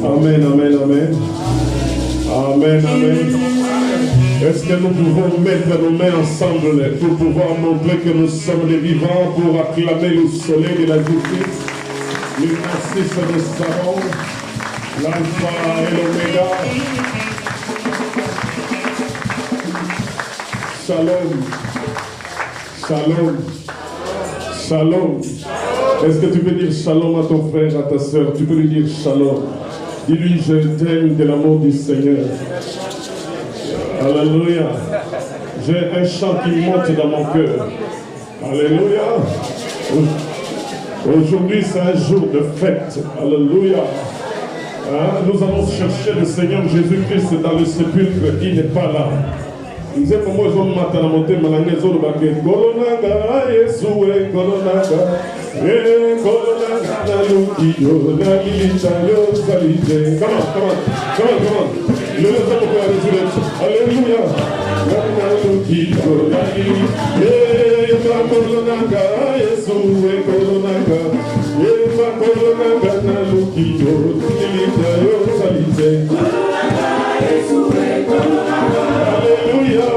Amen, amen, amen. Amen, amen. Est-ce que nous pouvons mettre nos mains ensemble pour pouvoir montrer que nous sommes les vivants pour acclamer le soleil de la justice, le narcisse de Salomon, l'alpha et l'oméga. Shalom. Shalom. Shalom. Est-ce que tu peux dire shalom à ton frère, à ta soeur? Tu peux lui dire shalom. Dis-lui, je t'aime de l'amour du Seigneur. Alléluia. J'ai un chant qui monte dans mon cœur. Alléluia. Aujourd'hui, c'est un jour de fête. Alléluia. Hein? Nous allons chercher le Seigneur Jésus-Christ dans le sépulcre. Il n'est pas là. Il disait comment ils ont maté la montée, malangé, ils ont baqué. Kolonanga, Yesoué, Kolonanga. Kolonanga, Nalukiyo, Nalitayo, Salite. Come on. Le reste pour la résurrection. Alléluia. Nalukiyo, Nalitayo, Kolonanga, Yesoué, Kolonanga. Kolonanga, Nalukiyo, Nalitayo, Salite. Kolonanga, Yesoué, Kolonanga. Alléluia.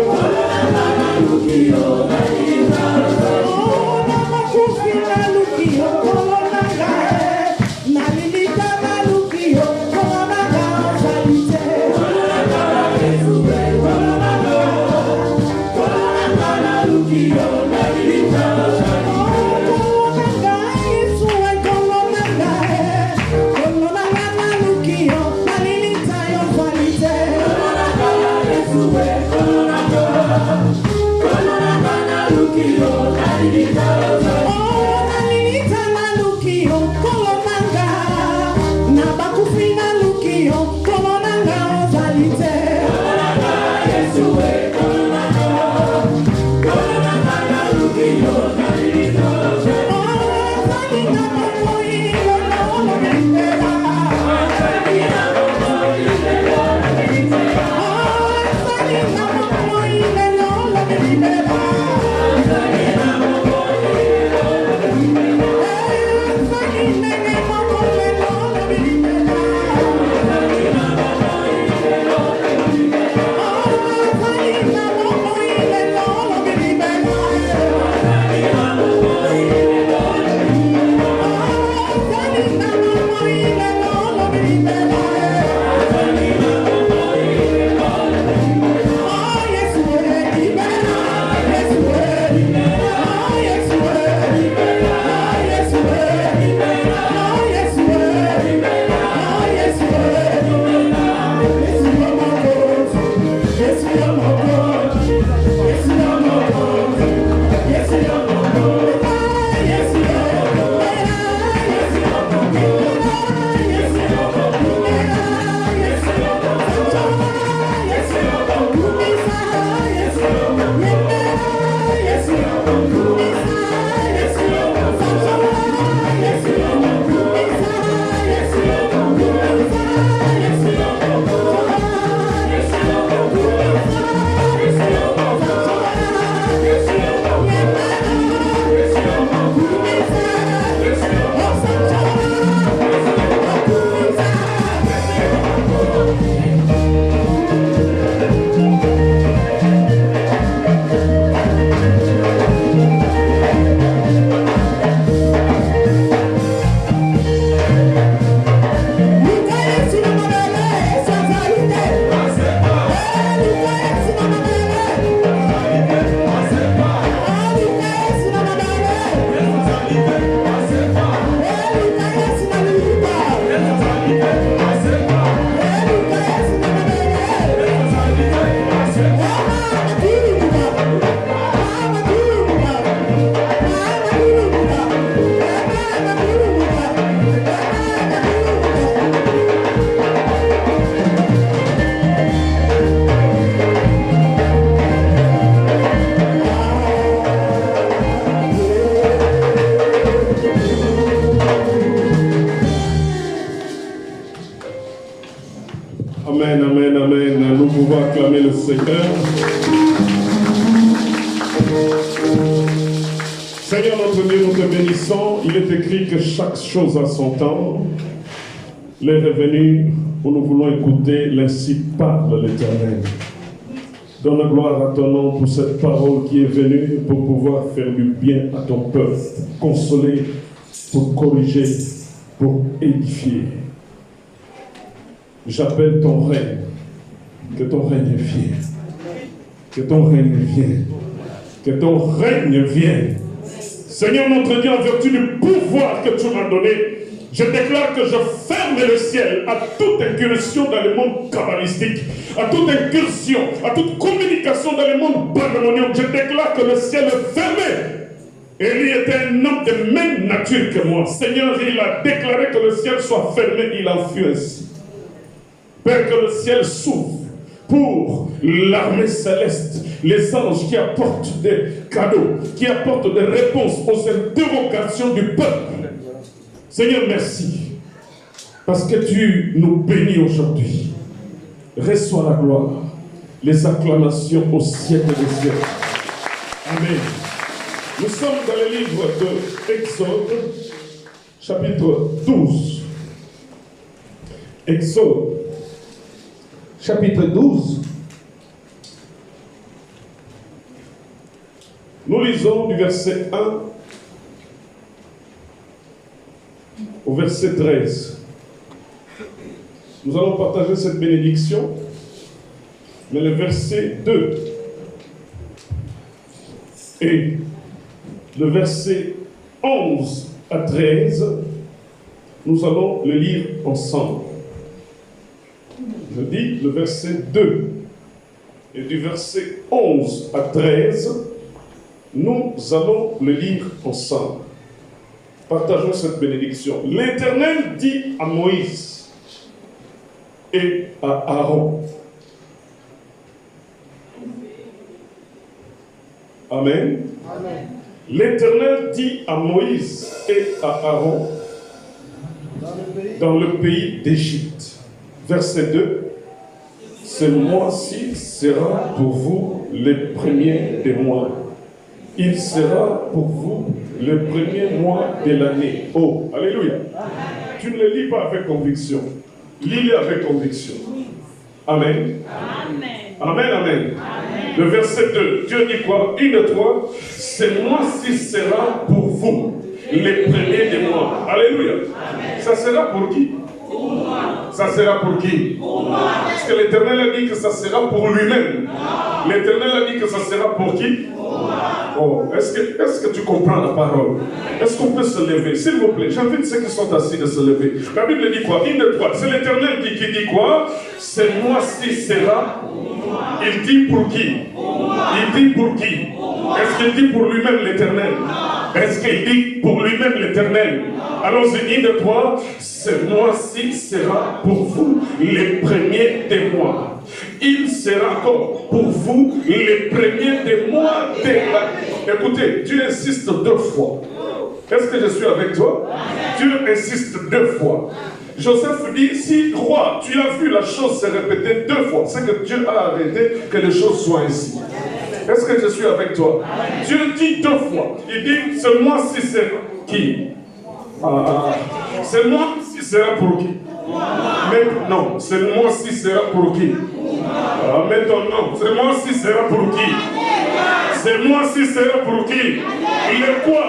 nous te bénissons. Il est écrit que chaque chose a son temps. Les revenus où nous voulons écouter, l'ainsi parle l'Éternel. Donne la gloire à ton nom pour cette parole qui est venue pour pouvoir faire du bien à ton peuple, pour consoler, pour corriger, pour édifier. J'appelle ton règne, que ton règne vienne, que ton règne vienne, que ton règne vienne. Seigneur notre Dieu, en vertu du pouvoir que tu m'as donné, je déclare que je ferme le ciel à toute incursion dans le monde kabbalistique, à toute incursion, à toute communication dans le monde pandémonium. Je déclare que le ciel est fermé. Élie était un homme de même nature que moi. Seigneur, il a déclaré que le ciel soit fermé, il a fui ainsi. Père, que le ciel s'ouvre pour l'armée céleste, les anges qui apportent des cadeaux, qui apportent des réponses aux interrogations du peuple. Seigneur, merci, parce que tu nous bénis aujourd'hui. Reçois la gloire, les acclamations au siècle des siècles. Amen. Nous sommes dans le livre de Exode, chapitre 12. Exode, chapitre 12. Nous lisons du verset 1 au verset 13. Nous allons partager cette bénédiction, mais le verset 2 et le verset 11 à 13, nous allons le lire ensemble. Je dis le verset 2 et du verset 11 à 13, nous allons le lire ensemble. Partageons cette bénédiction. L'Éternel dit à Moïse et à Aaron. Amen. Amen. L'Éternel dit à Moïse et à Aaron dans le pays d'Égypte. Verset 2. Ce mois-ci sera pour vous le premier des mois. Il sera pour vous le premier mois de l'année. Oh, alléluia. Tu ne le lis pas avec conviction. Lis-le avec conviction. Amen. Amen. Amen, amen. Amen. Le verset 2, Dieu dit quoi? 1, 2, 3. Ce mois-ci sera pour vous les premiers des mois. Alléluia. Amen. Ça sera pour qui? Pour moi. Ça sera pour qui? Pour moi. Parce que l'Éternel a dit que ça sera pour lui-même. L'Éternel a dit que ça sera pour qui? Pour moi. Oh, est-ce que tu comprends la parole? Est-ce qu'on peut se lever? S'il vous plaît, j'invite ceux qui sont assis de se lever. La Bible dit quoi? 1, 2, 3. C'est l'Éternel qui dit quoi? Ce mois-ci sera. Il dit pour qui? Il dit pour qui? Est-ce qu'il dit pour lui-même l'Éternel? Est-ce qu'il dit pour lui-même l'Éternel? Allons-y, 1, 2, 3. Ce mois-ci sera pour vous les premiers des mois. Il sera encore pour vous les premiers des mois de l'année. Écoutez, Dieu insiste 2 fois. Est-ce que je suis avec toi? Dieu insiste 2 fois. Joseph dit, si roi, tu as vu la chose se répéter 2 fois, c'est que Dieu a arrêté que les choses soient ainsi. Est-ce que je suis avec toi? Dieu dit 2 fois. Il dit, ce mois-ci sera qui? Ce mois-ci sera pour qui? Non, ce mois-ci sera pour qui? Maintenant, ce mois-ci sera pour qui? Ce mois-ci sera pour qui? Le quoi?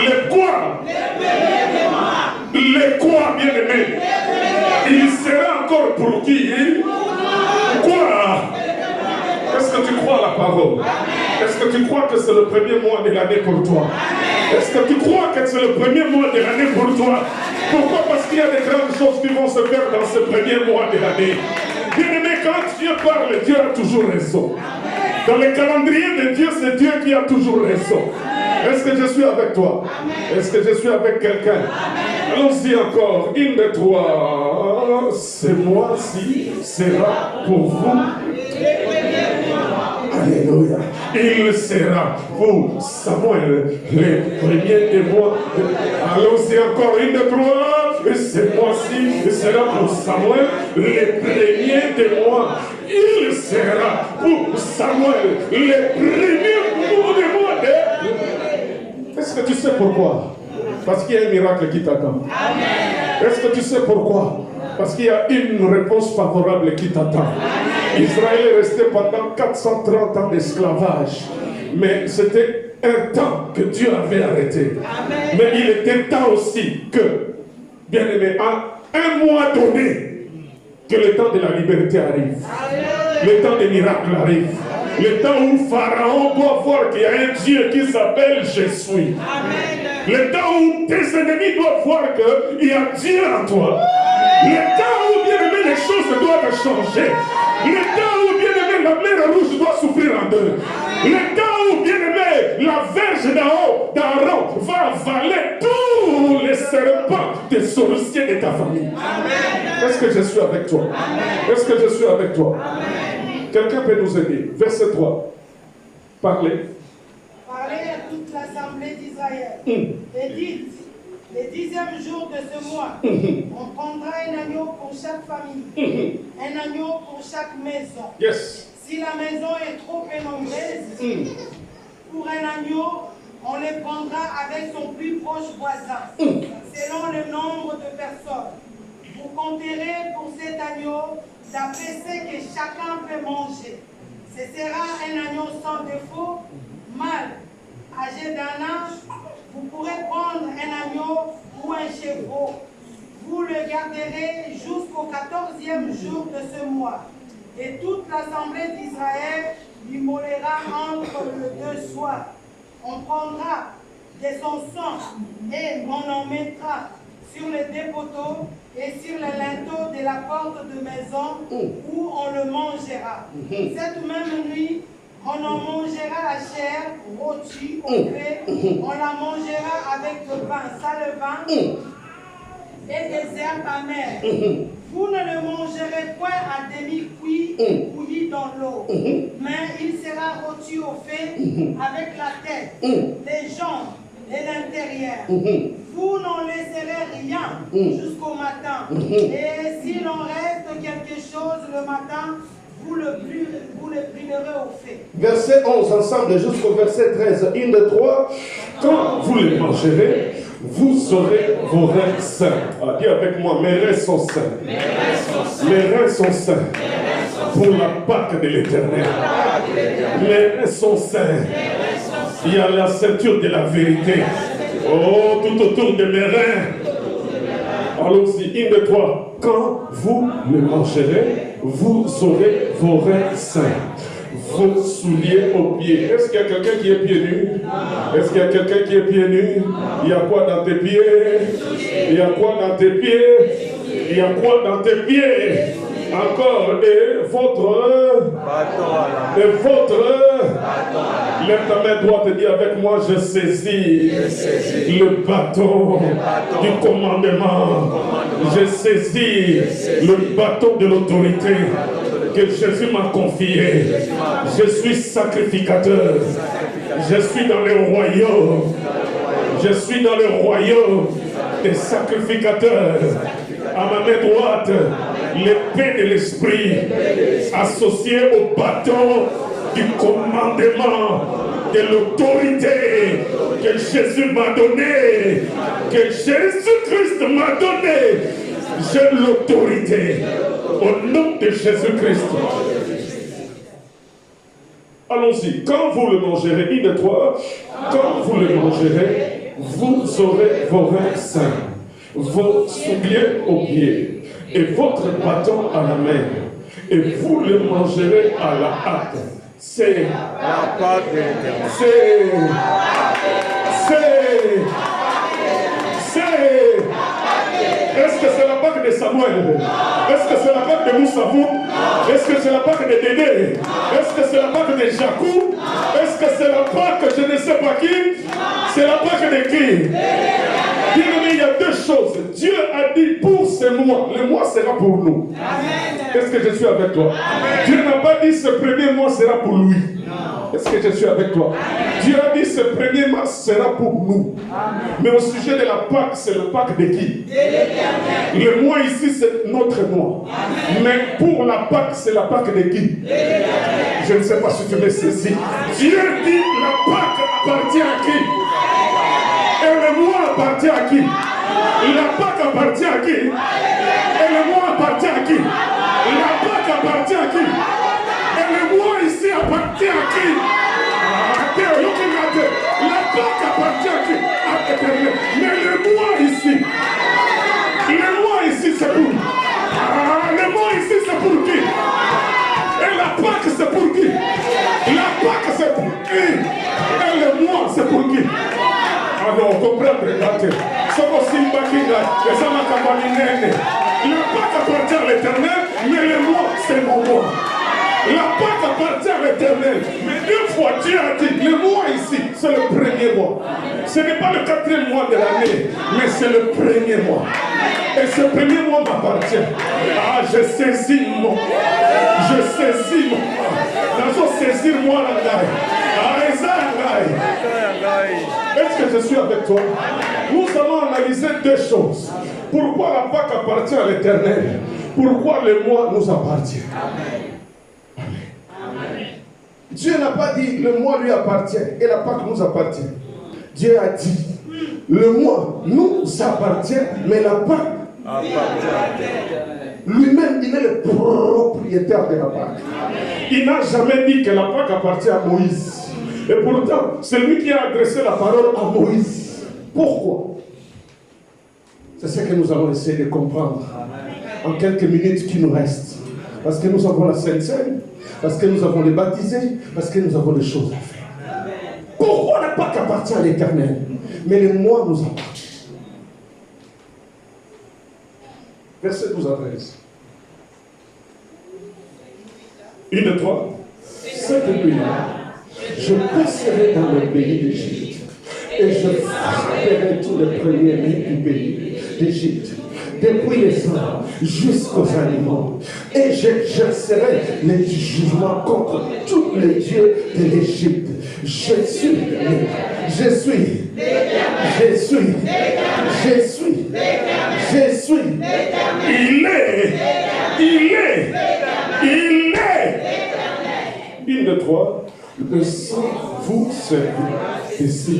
Le quoi? Le quoi, bien aimé? Il sera encore pour qui? Quoi? Est-ce que tu crois à la parole? Est-ce que tu crois que c'est le premier mois de l'année pour toi? Est-ce que tu crois que c'est le premier mois de l'année pour toi? Pourquoi? Parce qu'il y a des grandes choses qui vont se faire dans ce premier mois de l'année. Bien aimé, quand Dieu parle, Dieu a toujours raison. Dans le calendrier de Dieu, c'est Dieu qui a toujours raison. Est-ce que je suis avec toi? Est-ce que je suis avec quelqu'un? Allons-y encore. 1, 2, 3. Ce mois-ci sera pour vous. Alléluia. Il sera pour Samuel les premiers des mois. Allons-y encore. 1, 2, 3. Et ce mois-ci sera pour Samuel les premiers des mois. Il sera pour Samuel les premiers des mois. que tu sais pourquoi? Parce qu'il y a un miracle qui t'attend. Est-ce que tu sais pourquoi? Parce qu'il y a une réponse favorable qui t'attend. Israël est resté pendant 430 ans d'esclavage. Mais c'était un temps que Dieu avait arrêté. Mais il était temps aussi que, bien aimé, à un mois donné, que le temps de la liberté arrive. Le temps des miracles arrive. Le temps où Pharaon doit voir qu'il y a un Dieu qui s'appelle Jésus. Le temps où tes ennemis doivent voir qu'il y a Dieu en toi. Le temps où, bien aimé, les choses doivent changer. Le temps où, bien aimé, la mer rouge doit s'ouvrir en deux. Le temps où, bien aimé, la verge d'Aaron va avaler tous les serpents des sorciers de ta famille. Est-ce que je suis avec toi? Est-ce que je suis avec toi? Quelqu'un peut nous aider? Verset 3. Parlez. Parlez à toute l'assemblée d'Israël. Et dites, le 10e jour de ce mois, on prendra un agneau pour chaque famille, un agneau pour chaque maison. Yes. Si la maison est trop nombreuse, pour un agneau, on le prendra avec son plus proche voisin, selon le nombre de personnes. Vous compterez pour cet agneau d'après ce que chacun peut manger. Ce sera un agneau sans défaut, mâle, âgé d'un an. Vous pourrez prendre un agneau ou un chevreau. Vous le garderez jusqu'au 14e jour de ce mois. Et toute l'assemblée d'Israël l'immolera entre les deux soirs. On prendra de son sang et on en mettra sur les deux poteaux et sur les linteaux de la porte de maison où on le mangera. Cette même nuit, on en mangera la chair rôtie au grès, on la mangera avec le pain salevant et des herbes amères. Vous ne le mangerez point à demi-cuit, bouilli dans l'eau, mais il sera rôti au feu avec la tête, les jambes et l'intérieur. Vous n'en laisserez rien jusqu'au matin. Et s'il en reste quelque chose le matin, vous le brûlerez au feu. Verset 11 ensemble jusqu'au verset 13. 1, 2, 3. Quand vous les mangerez, vous aurez vos reins sains. Ah, dis avec moi, mes reins sont sains. Mes reins sont sains. Pour la Pâque de l'Éternel. Mes reins sont sains. Il y a la ceinture de la vérité. Oh, tout autour de mes reins. Allons-y, 1, 2, 3. Quand vous le mangerez, vous aurez vos reins sains. Vos souliers aux pieds. Est-ce qu'il y a quelqu'un qui est pieds nus? Est-ce qu'il y a quelqu'un qui est pieds nus? Il y a quoi dans tes pieds? Il y a quoi dans tes pieds? Il y a quoi dans tes pieds? Encore, et votre bâton. Et votre lève ta main droite et dis avec moi, je saisis le bâton du commandement. Je saisis le bâton de l'autorité que Jésus m'a confié. Je suis sacrificateur. Je suis dans le royaume. Je suis dans le royaume des sacrificateurs. À ma main droite, l'épée de l'esprit associée au bâton du commandement de l'autorité que Jésus m'a donné, que Jésus-Christ m'a donné. J'ai l'autorité au nom de Jésus-Christ. Allons-y. Quand vous le mangerez, 1, 2, 3, quand vous le mangerez, vous aurez vos reins sains, vos souliers aux pieds et votre bâton à la main. Et vous le mangerez à la hâte. C'est la Pâque de l'Éternel. Est-ce que c'est la Pâque de Samuel? Est-ce que c'est la Pâque de Moussavou? Est-ce que c'est la Pâque de Dédé? Est-ce que c'est la Pâque de Jacob? Est-ce que c'est la Pâque, je ne sais pas qui? C'est la Pâque de qui? Bien-aimé, il y a deux choses. Dieu a dit pour ce mois, le mois sera pour nous. Est-ce que je suis avec toi? Dieu n'a pas dit ce premier mois sera pour lui. Est-ce que je suis avec toi? Dieu a dit ce premier mois sera pour nous. Mais au sujet de la Pâque, c'est le Pâque de qui? Le mois ici, c'est notre mois. Mais pour la Pâque, c'est la Pâque de qui? Je ne sais pas si tu me saisis. Dieu dit la Pâque appartient à qui? appartient à qui? La Pâque appartient à qui? Et le mois appartient à qui? La Pâque appartient à qui? Et le mois ici appartient à qui? La Pâque appartient à qui? À l'Éternel. Mais le mois ici c'est pour qui? Le mois ici c'est pour qui? Et la Pâque c'est pour qui? La Pâque c'est pour qui? Et le mois c'est pour qui? Alors, comprendre, regardez. La Pâque appartient à l'Éternel, mais le mois c'est mon mois. La Pâque appartient à l'Éternel. Mais une fois Dieu a dit, le mois ici, c'est le premier mois. Ce n'est pas le 4e mois de l'année, mais c'est le premier mois. Et ce premier mois m'appartient. Ah, je saisis mon. Je saisis mon. Je saisis moi la gaille. Ah, est-ce que je suis avec toi? Nous allons analyser deux choses. Pourquoi la Pâque appartient à l'Éternel? Pourquoi le mois nous appartient? Dieu n'a pas dit le mois lui appartient et la Pâque nous appartient. Dieu a dit le mois nous appartient, mais la Pâque lui-même, il est le propriétaire de la Pâque. Il n'a jamais dit que la Pâque appartient à Moïse. Et pourtant, c'est lui qui a adressé la parole à Moïse. Pourquoi? C'est ce que nous allons essayer de comprendre en quelques minutes qui nous restent. Parce que nous avons la Sainte Seine, parce que nous avons les baptisés, parce que nous avons des choses à faire. Pourquoi la Pâque appartient à l'Éternel, mais le mois nous appartient? Verset 12 à 13. 1 et 3. Cette nuit-là, je passerai dans le pays d'Égypte et je frapperai tous les premiers-nés du pays d'Égypte, depuis les hommes jusqu'aux animaux, et j'exercerai les jugements contre tous les dieux de l'Égypte. Je suis. Il est. 1, 2, 3. Le sang vous servira ici,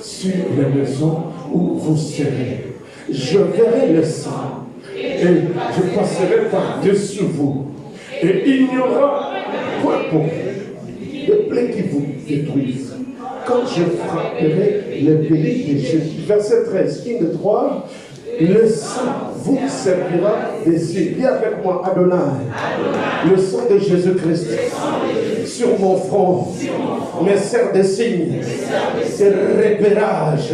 sur les maisons où vous serez. Je verrai le sang et je passerai par-dessus vous. Et il n'y aura point pour vous de plaies qui vous détruisent. Quand je frapperai le pays d'Égypte. Verset 13, 1, 2, 3. Le sang vous servira d'ici. Viens avec moi, Adonai. Le sang de Jésus-Christ sur mon front me sert de signe, de repérage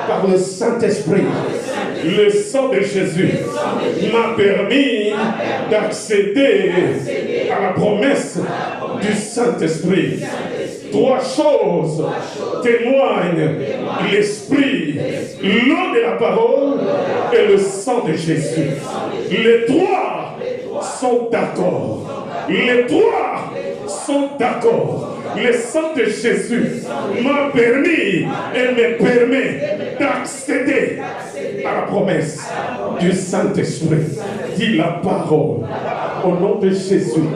par le Saint-Esprit. Le sang de Jésus m'a permis d'accéder à la promesse du Saint-Esprit. 3 choses témoignent l'Esprit, l'eau de la parole et le sang de Jésus. Les 3 sont d'accord. Les 3 sont d'accord. Le sang de Jésus m'a permis et me permet d'accéder à la promesse du Saint-Esprit. Dit la parole. Au nom de Jésus.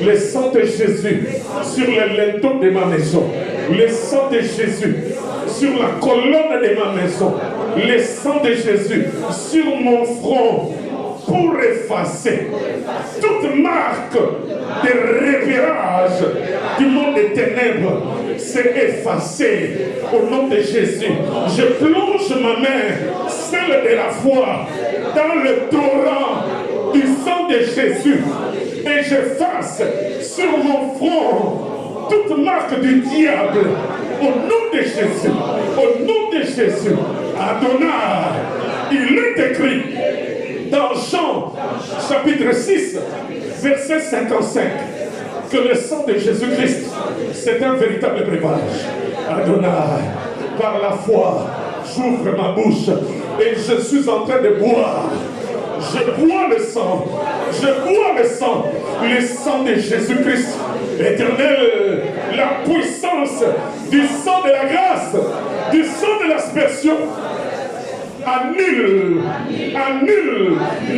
Le sang de Jésus sur le linteau de ma maison. Le sang de Jésus sur la colonne de ma maison. Le sang de Jésus sur mon front pour effacer toute marque de repérage du monde des ténèbres. C'est effacé au nom de Jésus. Je plonge ma main, celle de la foi, dans le torrent du sang de Jésus et j'efface sur mon front toute marque du diable au nom de Jésus. Au nom de Jésus. Adonai, il est écrit dans Jean chapitre 6 verset 55 que le sang de Jésus-Christ c'est un véritable breuvage. Adonai, par la foi j'ouvre ma bouche et je suis en train de boire. Je bois le sang de Jésus-Christ. Éternel, la puissance du sang de la grâce, du sang de l'aspersion annule,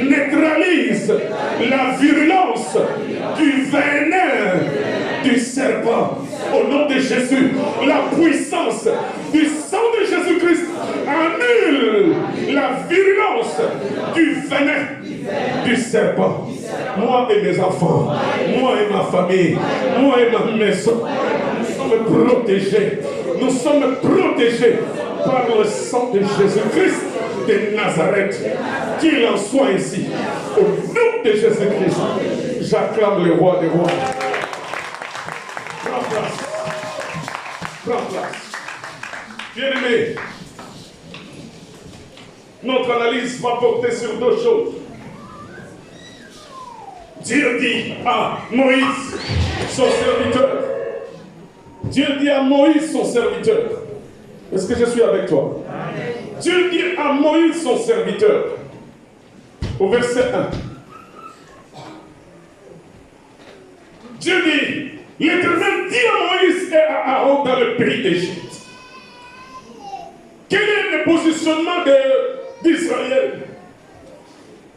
neutralise la virulence du venin du serpent. Au nom de Jésus, la puissance du sang de Jésus-Christ annule misère pas. Moi et mes enfants, moi et ma famille, moi et ma maison, nous sommes protégés. Nous sommes protégés par le sang de Jésus-Christ de Nazareth. Qu'il en soit ici. Au nom de Jésus-Christ, j'acclame le roi des rois. Prends place. Prends place. Bien-aimés, notre analyse va porter sur deux choses. Dieu dit à Moïse, son serviteur. Dieu dit à Moïse, son serviteur. Est-ce que je suis avec toi? Amen. Dieu dit à Moïse, son serviteur, au verset 1. Dieu dit, l'Éternel dit à Moïse et à Aaron dans le pays d'Égypte. Quel est le positionnement d'Israël?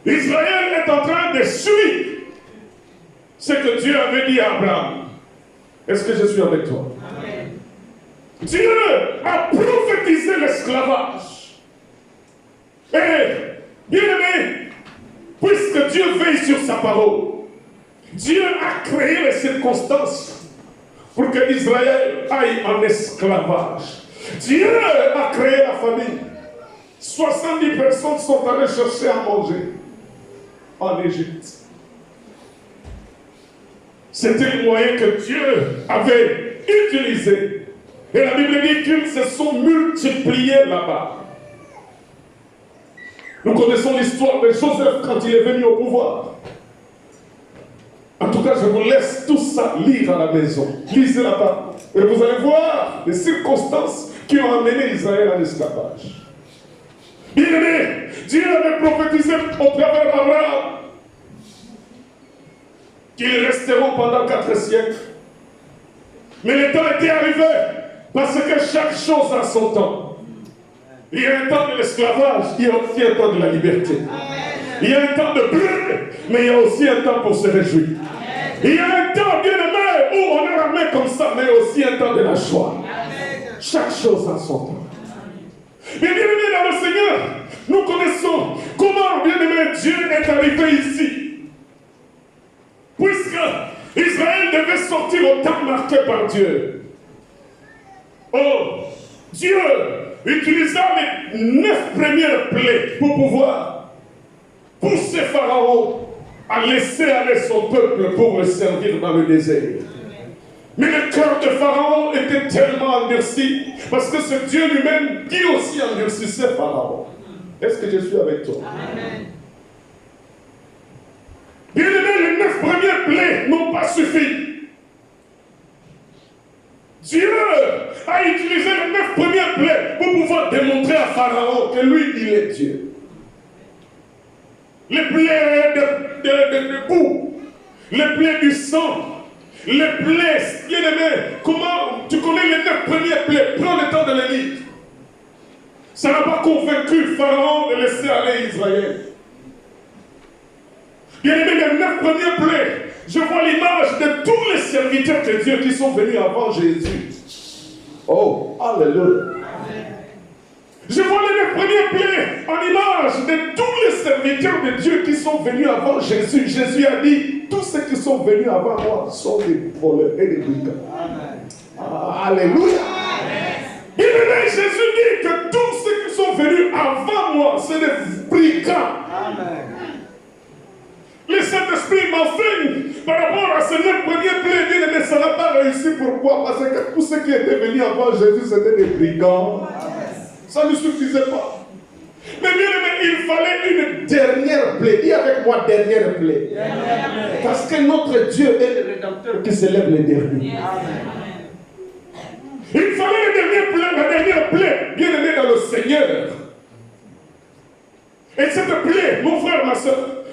Israël est en train de suivre ce que Dieu avait dit à Abraham. Est-ce que je suis avec toi? Amen. Dieu a prophétisé l'esclavage. Et, bien aimé, puisque Dieu veille sur sa parole, Dieu a créé les circonstances pour que Israël aille en esclavage. Dieu a créé la famine. 70 personnes sont allées chercher à manger en Égypte. C'était le moyen que Dieu avait utilisé. Et la Bible dit qu'ils se sont multipliés là-bas. Nous connaissons l'histoire de Joseph quand il est venu au pouvoir. En tout cas, je vous laisse tout ça lire à la maison. Lisez là-bas. Et vous allez voir les circonstances qui ont amené Israël en esclavage. Bien-aimé, Dieu avait prophétisé au travers d'Abraham qu'ils resteront pendant 4 siècles. Mais le temps était arrivé parce que chaque chose a son temps. Il y a un temps de l'esclavage, il y a aussi un temps de la liberté. Il y a un temps de pleurs, mais il y a aussi un temps pour se réjouir. Il y a un temps, bien aimé, où on a la main comme ça, mais aussi un temps de la joie. Chaque chose a son temps. Mais bien aimé dans le Seigneur, nous connaissons comment, bien aimé, Dieu est arrivé ici. Puisque Israël devait sortir au temps marqué par Dieu. Oh, Dieu utilisa les 9 premières plaies pour pouvoir pousser Pharaon à laisser aller son peuple pour le servir dans le désert. Mais le cœur de Pharaon était tellement endurci, parce que ce Dieu lui-même qui aussi endurcissait Pharaon. Est-ce que je suis avec toi? Amen. Bien aimé, les 9 premières plaies n'ont pas suffi. Dieu a utilisé les 9 premières plaies pour pouvoir démontrer à Pharaon que lui, il est Dieu. Les plaies de boue, les plaies du sang, les plaies, bien aimé, comment tu connais les 9 premières plaies? Prends le temps de les lire. Ça n'a pas convaincu Pharaon de laisser aller Israël. Bien aimé, les 9 premières plaies, je vois l'image de tous les serviteurs de Dieu qui sont venus avant Jésus. Oh, alléluia. Je vois les 9 premières plaies en image de tous les serviteurs de Dieu qui sont venus avant Jésus. Jésus a dit, tous ceux qui sont venus avant moi sont des voleurs et des brigands. Alléluia. Bien aimé, Jésus dit que tous ceux qui sont venus avant moi, c'est des brigands. Amen. Le Saint-Esprit m'enseigne par rapport à ces 9 premières plaies, bien aimé, ça n'a pas réussi. Pourquoi? Parce que tous ceux qui étaient venus avant Jésus, c'était des brigands. Ça ne suffisait pas. Mais bien aimé, il fallait une dernière plaie. Dis avec moi, dernière plaie. Parce que notre Dieu est le Rédempteur qui s'élève les derniers. Il fallait la dernière plaie, bien aimé dans le Seigneur. Et cette plaie, mon frère, ma soeur,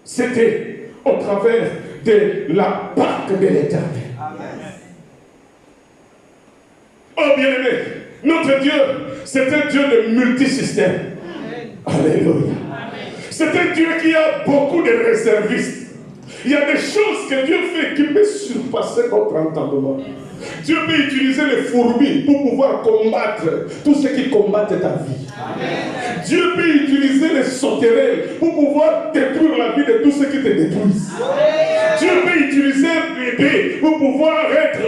c'était au travers de la Pâque de l'Éternel. Oh bien-aimé, notre Dieu, c'est un Dieu de multisystème. Alléluia. C'est un Dieu qui a beaucoup de réservistes. Il y a des choses que Dieu fait qui peuvent surpasser notre entendement. Dieu peut utiliser les fourmis pour pouvoir combattre tous ceux qui combattent ta vie. Amen. Dieu peut utiliser les sauterelles pour pouvoir détruire la vie de tous ceux qui te détruisent. Amen. Dieu peut utiliser un bébé pour pouvoir être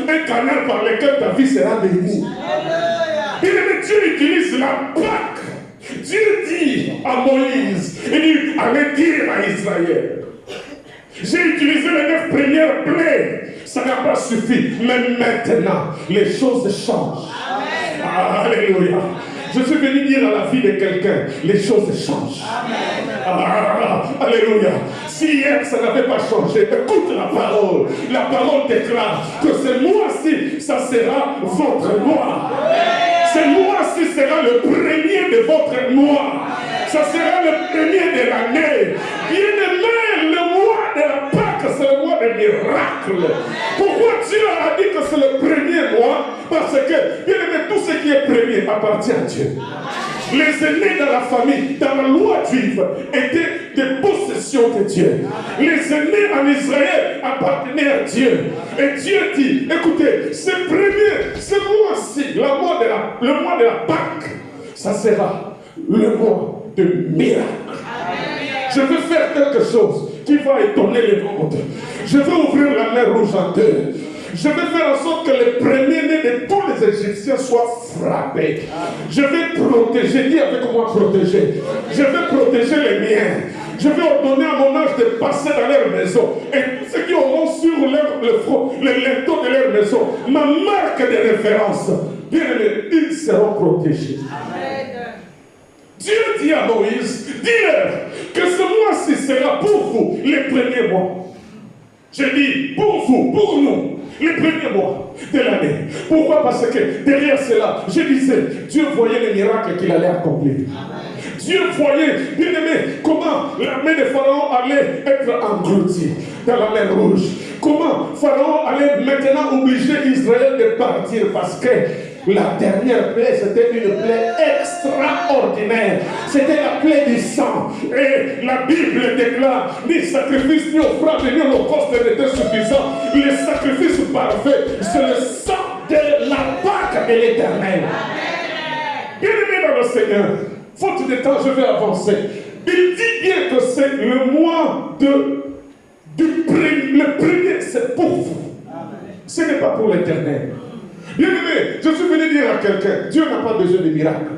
un canal par lequel ta vie sera bénie. Bien aimé, Dieu utilise la Pâque. Dieu dit à Moïse, il dit, allez dire à Israël, j'ai utilisé les 9 premières plaies. Ça n'a pas suffi. Mais maintenant, les choses changent. Amen. Alléluia. Je suis venu dire à la vie de quelqu'un, les choses changent. Alléluia. Si hier ça n'avait pas changé, écoute la parole. La parole déclare que ce mois-ci, ça sera votre mois. Ce mois-ci sera le premier de votre mois. Ça sera le premier de l'année. Bien-aimé, le mois de la Pâque, c'est le mois des miracles. Pourquoi Dieu a dit que c'est le premier mois? Parce que, bien aimé, tout ce qui est premier appartient à Dieu. Les aînés dans la famille, dans la loi juive, étaient des possessions de Dieu. Les aînés en Israël appartenaient à Dieu. Et Dieu dit, écoutez, ce mois-ci, le mois de la Pâque, ça sera le mois de miracle. Je veux faire quelque chose qui va étonner le monde. Je veux ouvrir la mer Rouge en deux. Je vais faire en sorte que les premiers-nés de tous les Égyptiens soient frappés. Je vais protéger, dis avec moi protéger. Je vais protéger les miens. Je vais ordonner à mon ange de passer dans leur maison. Et tous ceux qui auront sur le front, le linteau de leur maison, ma marque de référence, bien aimé, ils seront protégés. Amen. Dieu dit à Moïse, dis-leur que ce mois-ci sera pour vous les premiers mois. Je dis pour vous, pour nous, les premiers mois de l'année. Pourquoi? Parce que derrière cela, je disais, Dieu voyait les miracles qu'il allait accomplir. Dieu voyait, bien aimé, comment l'armée de Pharaon allait être engloutie dans la mer Rouge. Comment Pharaon allait maintenant obliger Israël de partir parce que la dernière plaie, c'était une plaie extraordinaire. C'était la plaie du sang. Et la Bible déclare, ni sacrifice, ni offrande, ni holocauste n'était suffisant. Le sacrifice parfait, c'est le sang de la Pâque de l'Éternel. Bien aimé dans le Seigneur, faute de temps, je vais avancer. Il dit bien que c'est le mois le premier, c'est pour vous. Ce n'est pas pour l'Éternel. Bien aimé, je suis venu dire à quelqu'un, Dieu n'a pas besoin de miracles.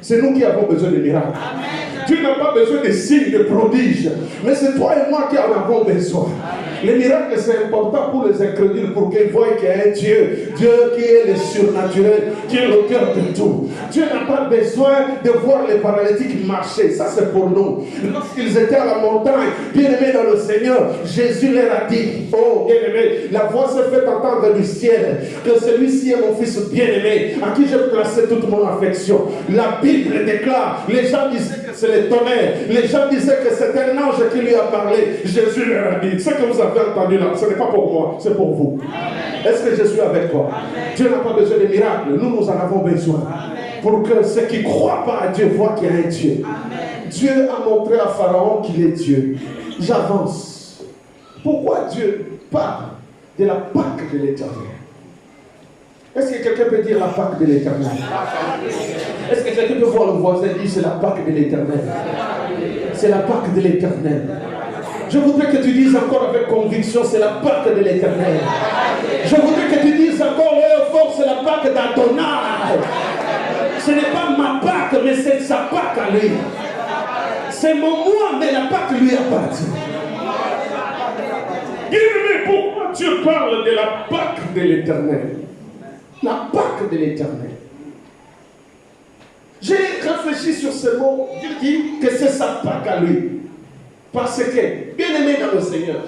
C'est nous qui avons besoin de miracles. Amen. Dieu n'a pas besoin de signes, de prodiges. Mais c'est toi et moi qui en avons besoin. Amen. Les miracles, c'est important pour les incrédules, pour qu'ils voient qu'il y a un Dieu. Dieu qui est le surnaturel, qui est l'auteur de tout. Dieu n'a pas besoin de voir les paralytiques marcher. Ça, c'est pour nous. Lorsqu'ils étaient à la montagne, bien aimés dans le Seigneur, Jésus leur a dit, oh, bien aimé, la voix s'est fait entendre du ciel, que celui-ci est mon fils bien-aimé, à qui j'ai placé toute mon affection. La Bible déclare, les gens disaient que c'est le tonnerre, les gens disaient que c'est un ange qui lui a parlé. Jésus leur a dit, ce que vous avez entendu là, ce n'est pas pour moi, c'est pour vous. Est-ce que je suis avec toi? Amen. Dieu n'a pas besoin de miracles, nous en avons besoin. Amen. Pour que ceux qui ne croient pas à Dieu voient qu'il y a un Dieu. Amen. Dieu a montré à Pharaon qu'il est Dieu. J'avance. Pourquoi Dieu parle de la Pâque de l'Éternel? Est-ce que quelqu'un peut dire la Pâque de l'Éternel? Est-ce que quelqu'un peut voir le voisin et dire c'est la Pâque de l'Éternel? C'est la Pâque de l'Éternel. Je voudrais que tu dises encore avec conviction, c'est la Pâque de l'Éternel. Je voudrais que tu dises encore fort, c'est la Pâque d'Adonai. Ce n'est pas ma Pâque, mais c'est sa Pâque à lui. C'est mon moi, mais la Pâque lui appartient. Bien-aimé, pourquoi Dieu parle de la Pâque de l'Éternel? La Pâque de l'Éternel. J'ai réfléchi sur ce mot. Dieu dit que c'est sa Pâque à lui. Parce que, bien aimé dans le Seigneur,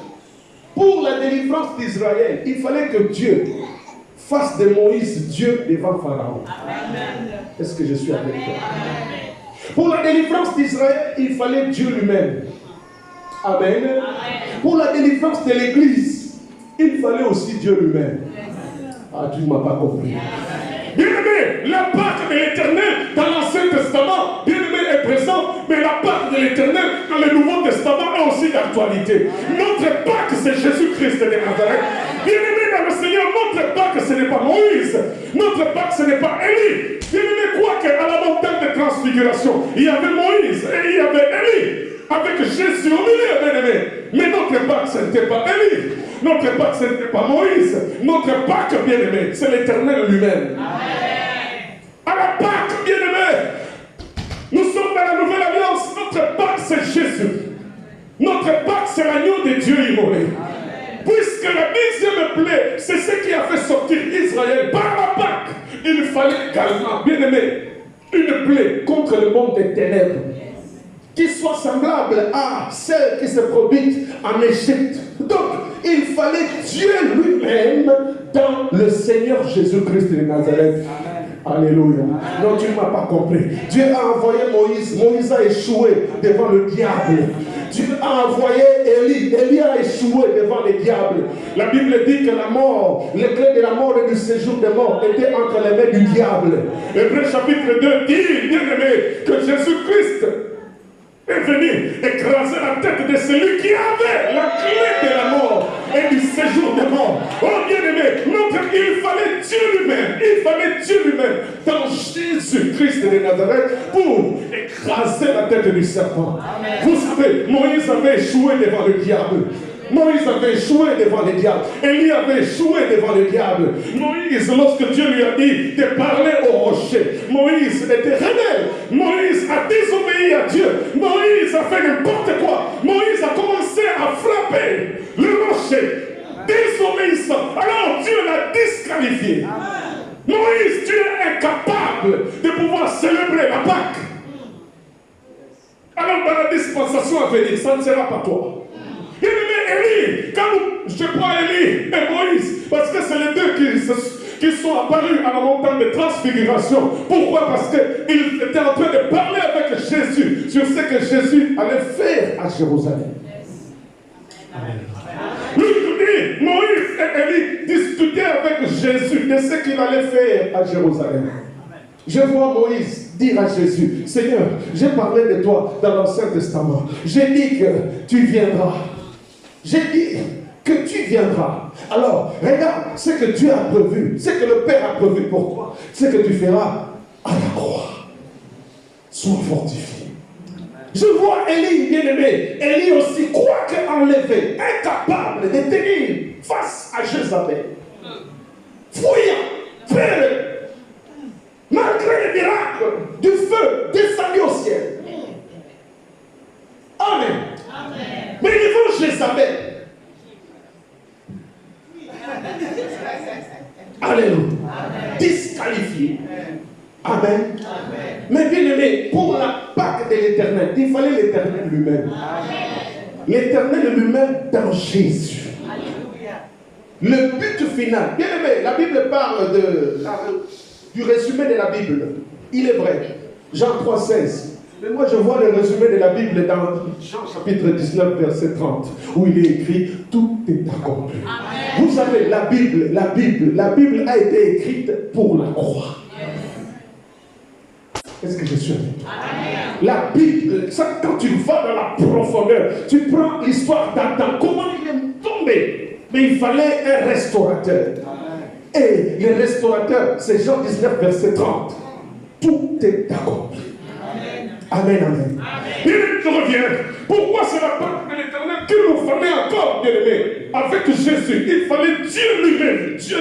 pour la délivrance d'Israël, il fallait que Dieu fasse de Moïse Dieu devant Pharaon. Amen. Est-ce que je suis avec toi? Amen. Pour la délivrance d'Israël, il fallait Dieu lui-même. Amen. Amen. Pour la délivrance de l'Église, il fallait aussi Dieu lui-même. Ah, tu ne m'as pas compris. Bien-aimé, la Pâque de l'Éternel dans l'Ancien Testament, bien-aimé, est présent, mais la Pâque de l'Éternel dans le Nouveau Testament est aussi d'actualité. Notre Pâque, c'est Jésus-Christ de Nazareth. Bien-aimé dans le Seigneur, notre Pâque, c'est n'est pas Moïse. Notre Pâques, ce n'est pas Élie. Bien-aimé, quoi qu'à la montagne de transfiguration, il y avait Moïse et il y avait Élie. Avec Jésus au milieu, bien-aimé. Mais notre Pâques, ce n'était pas Élie. Notre Pâques, ce n'était pas Moïse. Notre Pâques, bien-aimé, c'est l'Éternel lui-même. À la Pâques, bien-aimé, nous sommes dans la nouvelle alliance. Notre Pâques, c'est Jésus. Notre Pâques, c'est l'agneau de Dieu immolé. Puisque la deuxième plaie, c'est ce qui a fait sortir Israël par la Pâques. Il fallait également, bien-aimé, une plaie contre le monde des ténèbres qui soit semblable à celle qui se produit en Égypte. Donc, il fallait Dieu lui-même dans le Seigneur Jésus-Christ de Nazareth. Alléluia. Non, tu ne m'as pas compris. Dieu a envoyé Moïse. Moïse a échoué devant le diable. Dieu a envoyé Élie. Élie a échoué devant le diable. La Bible dit que la mort, les clés de la mort et du séjour des morts étaient entre les mains du diable. Hébreux chapitre 2 dit, bien aimé, que Jésus-Christ est venu écraser la tête de celui qui avait la clé de la mort et du séjour des morts. Oh bien-aimé, il fallait Dieu lui-même, dans Jésus-Christ de Nazareth pour écraser la tête du serpent. Amen. Vous savez, Moïse avait échoué devant le diable. Moïse avait échoué devant le diable. Élie avait échoué devant le diable. Moïse, lorsque Dieu lui a dit de parler au rocher, Moïse était rebelle. Moïse a désobéi à Dieu. Moïse a fait n'importe quoi. Moïse a commencé à frapper le rocher, désobéissant. Alors Dieu l'a disqualifié. Moïse, tu es incapable de pouvoir célébrer la Pâque. Alors dans la dispensation à venir, ça ne sera pas toi. Élie, quand je prends Élie et Moïse, parce que c'est les deux qui sont apparus à la montagne de transfiguration. Pourquoi? Parce qu'ils étaient en train de parler avec Jésus sur ce que Jésus allait faire à Jérusalem. Lui, Moïse et Élie discutaient avec Jésus de ce qu'il allait faire à Jérusalem. Je vois Moïse dire à Jésus, Seigneur, j'ai parlé de toi dans l'Ancien Testament. J'ai dit que tu viendras. J'ai dit que tu viendras. Alors, regarde ce que Dieu a prévu, ce que le Père a prévu pour toi, ce que tu feras à la croix. Sois fortifié. Je vois Élie, bien-aimé. Élie aussi, quoique enlevé, incapable de tenir face à Jézabel. Fouillant, frère, malgré les miracles du feu descendu au ciel. Amen. Amen. Mais devant Jézabel. Alléluia. Disqualifié. Amen. Amen. Mais bien aimé, pour la Pâque de l'Éternel, il fallait l'Éternel lui-même. L'Éternel lui-même dans Jésus. Alléluia. Le but final. Bien aimé, la Bible parle du résumé de la Bible. Il est vrai. Jean 3,16. Mais moi je vois le résumé de la Bible dans Jean chapitre 19 verset 30 où il est écrit tout est accompli. Amen. Vous savez la Bible a été écrite pour la croix. Yes. Est-ce que je suis avec toi? Amen. La Bible, ça, quand tu vas dans la profondeur, tu prends l'histoire d'Adam, comment il est tombé, mais il fallait un restaurateur. Amen. Et le restaurateur, c'est Jean 19 verset 30. Tout est accompli. Amen, amen. Il revient. Pourquoi c'est la Pâque de l'Éternel qu'il nous fallait encore, bien-aimé? Avec Jésus, il fallait Dieu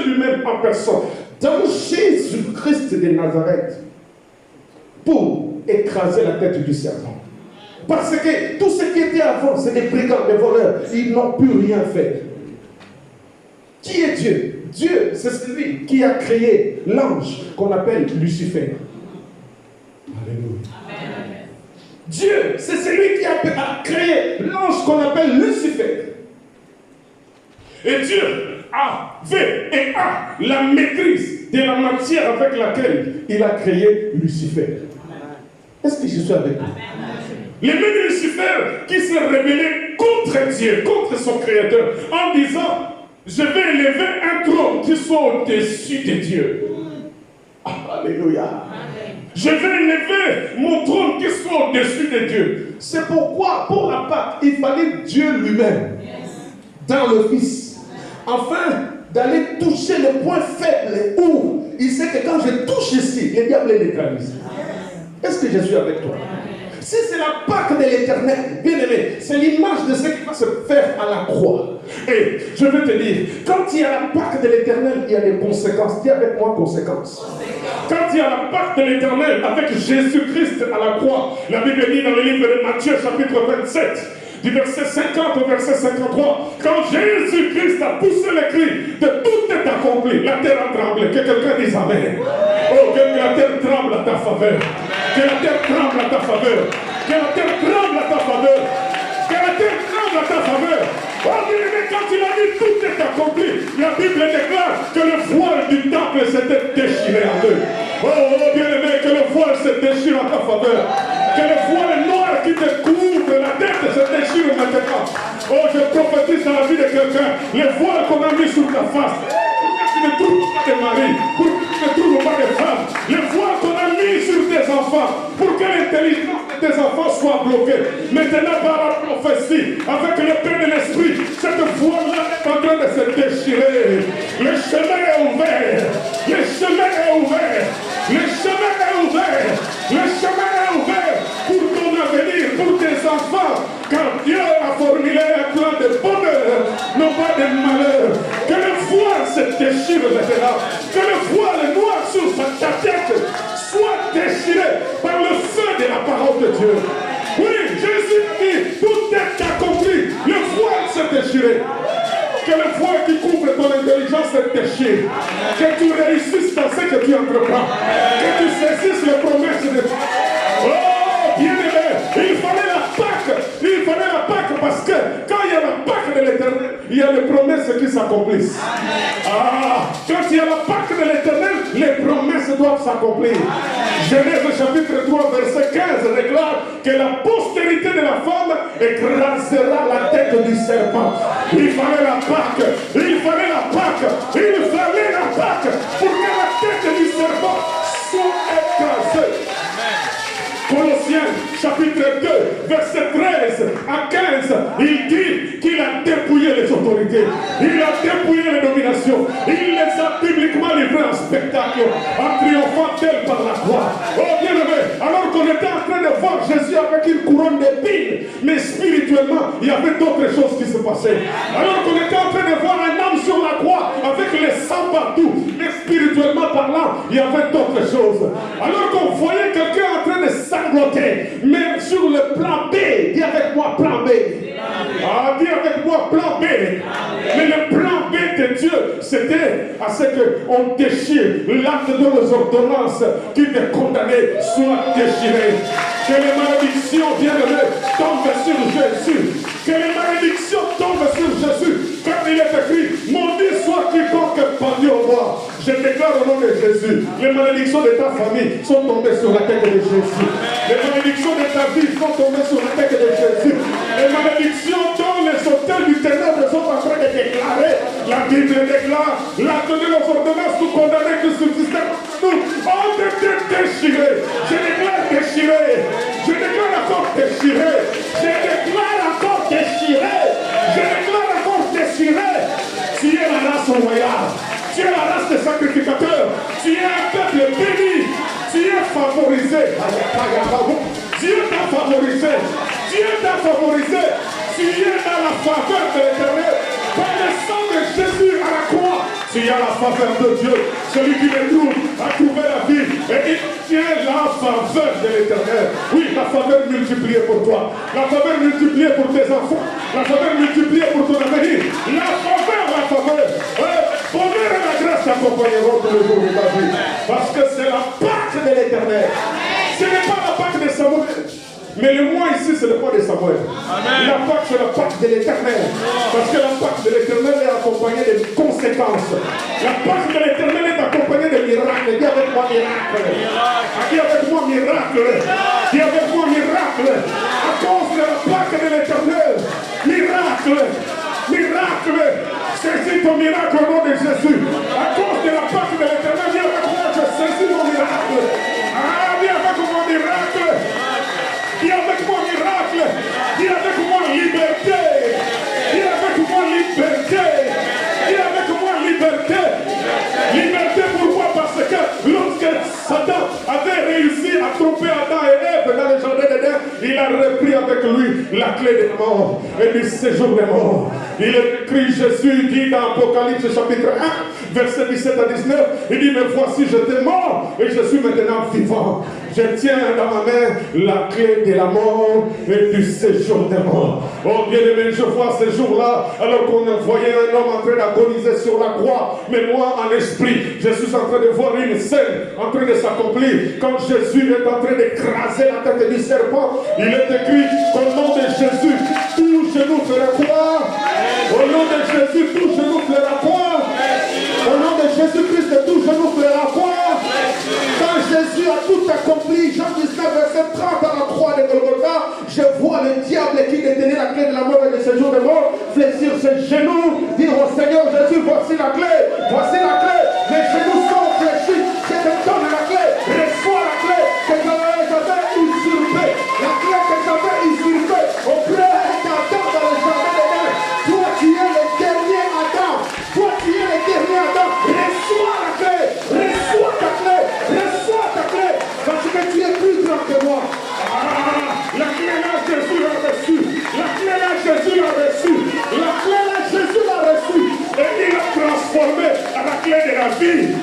lui-même en personne, dans Jésus-Christ de Nazareth, pour écraser la tête du serpent. Parce que tout ce qui était avant, c'est des brigands, des voleurs. Ils n'ont pu rien faire. Qui est Dieu? Dieu, c'est celui qui a créé l'ange qu'on appelle Lucifer. Alléluia. Dieu, c'est celui qui a créé l'ange qu'on appelle Lucifer. Et Dieu avait et a la maîtrise de la matière avec laquelle il a créé Lucifer. Est-ce que je suis avec vous? Les mêmes Lucifer qui s'est rebellé contre Dieu, contre son Créateur, en disant, je vais élever un trône qui soit au-dessus de Dieu. Alléluia. Je vais élever mon trône qui soit au-dessus de Dieu. C'est pourquoi, pour la Pâque, il fallait Dieu lui-même, dans le Fils, afin d'aller toucher le point faible où il sait que quand je touche ici, le diable est neutralisé. Est-ce que je suis avec toi? Si c'est la Pâque de l'Éternel, bien aimé, c'est l'image de ce qui va se faire à la croix. Et je veux te dire, quand il y a la Pâque de l'Éternel, il y a des conséquences. Dis avec moi conséquences. Quand il y a la Pâque de l'Éternel avec Jésus-Christ à la croix, la Bible dit dans le livre de Matthieu chapitre 27, du verset 50 au verset 53, quand Jésus-Christ a poussé le cri de tout est accompli, la terre a tremblé. Que quelqu'un dise Amen. Oh, que la terre tremble à ta faveur. Que la terre tremble à ta faveur. Que la terre tremble à ta faveur. Que la terre tremble à ta faveur. Oh, bien aimé, quand il a dit tout est accompli, la Bible déclare que le voile du temple s'était déchiré en deux. Oh, bien aimé, que le voile se déchire en ta faveur. Que le voile noir qui te couvre la tête se déchire maintenant. Oh, je prophétise dans la vie de quelqu'un, le voile qu'on a mis sur ta face. Ne trouve pas de mari, pour que tu ne trouves pas de femme. Le voile qu'on a mis sur tes enfants, pour que l'intelligence de tes enfants soit bloquée. Maintenant, par la prophétie, avec le pain de l'esprit, cette voile-là est en train de se déchirer. Le chemin est ouvert. Le chemin est ouvert. Le chemin est ouvert. Le chemin est ouvert pour ton avenir, pour tes enfants. Car Dieu a formulé un plan de bonheur, non pas de malheur. Que le voile se déchire maintenant. Que le voile noir sur ta tête soit déchiré par le feu de la parole de Dieu. Oui, Jésus dit, tout est accompli. Le voile s'est déchiré. Que le voile qui couvre ton intelligence se déchire. Que tu réussisses dans ce que tu entreprends. Que tu saisisses les promesses de Dieu. Oh, bien aimé, il fallait la Pâque. Il fallait la Pâque parce que quand il y a la Pâque de l'Éternel, il y a les promesses qui s'accomplissent. Ah, quand il y a la Pâque de l'Éternel, les promesses doivent s'accomplir. Genèse chapitre 3 verset 15 déclare que la postérité de la femme écrasera la tête du serpent. Il fallait la Pâque. Il fallait la Pâque. Il fallait la Pâque pour que la tête du serpent soit écrasée. Colossiens chapitre 2 verset 13 à 15, il dit qu'il a dépouillé les autorités, il a dépouillé les dominations, il les a publiquement livrées en spectacle, en triomphant d'elles par la croix. Oh bien aimé, alors qu'on était en train de voir Jésus avec une couronne d'épines, mais spirituellement il y avait d'autres choses qui se passaient. Alors qu'on était en train de voir un homme sur la croix avec les sang partout, mais spirituellement parlant il y avait d'autres choses. Alors qu'on voyait quelqu'un en train de sangloter, mais sur le plan B, dis avec moi plan B. Ah, dis avec moi plan B. Mais le plan B de Dieu, c'était à ce qu'on déchire l'acte de nos ordonnances qui te condamnaient soit déchiré. Que les malédictions bien-aimées tombent sur Jésus. Que les malédictions tombent sur Jésus. Quand il est écrit, maudit soit quiconque pendu au bois. Je déclare au nom de Jésus, les malédictions de ta famille sont tombées sur la tête de Jésus. Les malédictions de ta vie sont tombées sur la tête de Jésus. Les malédictions dont les hôtels du ténèbre sont en train de déclarer. La Bible déclare, l'acte de nos ordonnances nous condamnait que subsistait nous ont été déchirés. Je déclare déchiré. Je déclare encore déchiré. Je déclare encore déchiré. Je déclare encore déchiré. Tu es la race royale. Tu es la race des sacrificateurs. Tu es un peuple béni. Tu es favorisé. Dieu t'a favorisé. Dieu t'a favorisé. Tu es dans la faveur de l'Éternel. Par le sang de Jésus à la croix, tu as la faveur de Dieu. Celui qui le trouve a trouvé la vie. Et il tient la faveur de l'Éternel. Oui, la faveur multipliée pour toi. La faveur multipliée pour tes enfants. La faveur multipliée pour ton avenir. La faveur, la faveur. Bonheur et la grâce t'accompagneront tous les jours de ta vie. Parce que c'est la Pâque de l'Éternel. Ce n'est pas la Pâque de Samuel. Mais le mois ici, c'est le mois de Samuel. Amen. La Pâque, c'est la Pâque de l'Éternel. Parce que la Pâque de l'Éternel est accompagnée de conséquences. La Pâque de l'Éternel est accompagnée de miracles. Dis avec moi miracle. Dis avec moi miracle. Dis avec moi miracle. À cause de la Pâque de l'Éternel. Miracle. Miracle. Saisis ton miracle au nom de Jésus. À cause de la Pâque de l'Éternel, dis avec moi, je saisis mon miracle. Ah, dis avec moi miracle. Dis avec moi miracle. Dis avec moi liberté. Dis avec moi liberté. Dis avec moi liberté. il a repris avec lui la clé des morts et du séjour des morts. Il est écrit, Jésus dit dans Apocalypse chapitre 1, verset 17 à 19, il dit, mais voici, j'étais mort et je suis maintenant vivant. Je tiens dans ma main la clé de la mort et du séjour des morts. Oh bien-aimé, je vois ces jours-là, alors qu'on voyait un homme en train d'agoniser sur la croix, mais moi en esprit, je suis en train de voir une scène en train de s'accomplir. Quand Jésus est en train d'écraser la tête du serpent, il est écrit qu'au nom de Jésus, tout genou fera quoi? Au nom de Jésus, tout genou fera quoi? Au nom de Jésus-Christ, tout genou fera quoi? Quand Jésus a tout accompli, Jean 19, verset 30 à la croix de Golgotha, je vois le diable qui détenait la clé de la mort et de ce jour de mort fléchir ses genoux, dire au Seigneur Jésus, voici la clé, les genoux sont fléchis, je te donne la clé, reçois la clé que j'avais usurpée, la clé que j'avais usurpée auprès d'Adam dans le jardin d'Éden. Toi tu es le dernier Adam, reçois la clé, reçois ta clé, parce que tu es plus grand que moi. La clé là, Jésus l'a reçue. La clé là, Jésus l'a reçue. La clé là, Jésus l'a reçue. Et il a transformé à la clé de la vie.